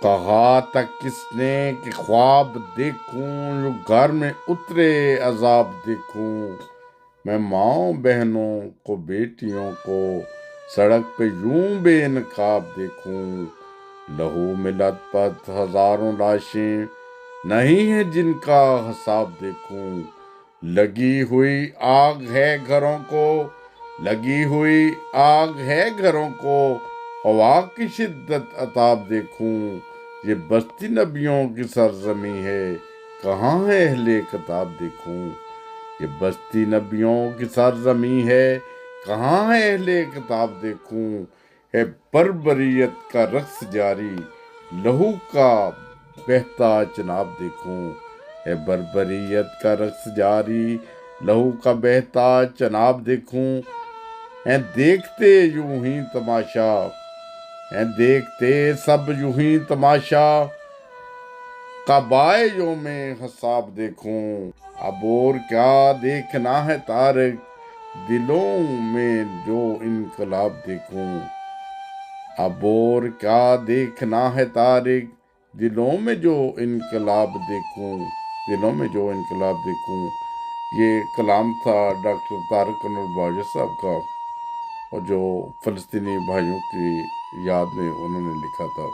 کہا تھا کس نے کہ خواب دیکھوں جو گھر میں اترے عذاب دیکھوں، میں ماؤں بہنوں کو بیٹیوں کو سڑک پہ یوں بے نقاب دیکھوں، لہو میں لت پت ہزاروں لاشیں نہیں ہیں جن کا حساب دیکھوں، لگی ہوئی آگ ہے گھروں کو، لگی ہوئی آگ ہے گھروں کو، ہوا کی شدت عذاب دیکھوں، یہ بستی نبیوں کی سرزمی ہے کہاں ہے اہل کتاب دیکھوں، یہ بستی نبیوں کی سرزمی ہے کہاں ہے اہل کتاب دیکھوں، ہے بربریت کا رقص جاری لہو کا بہتا چناب دیکھوں، ہے بربریت کا رقص جاری لہو کا بہتا چناب دیکھوں، ہیں دیکھتے یوں ہی تماشا، ہیں دیکھتے سب یوں ہی تماشا، قبائے یوم حساب دیکھوں، اب اور کیا دیکھنا ہے طارق دلوں میں جو انقلاب دیکھوں، اب اور کیا دیکھنا ہے طارق دلوں میں جو انقلاب دیکھوں، دلوں میں جو انقلاب دیکھوں۔ یہ کلام تھا ڈاکٹر طارق انور باجوہ صاحب کا، اور جو فلسطینی بھائیوں کی یاد میں انہوں نے لکھا تھا۔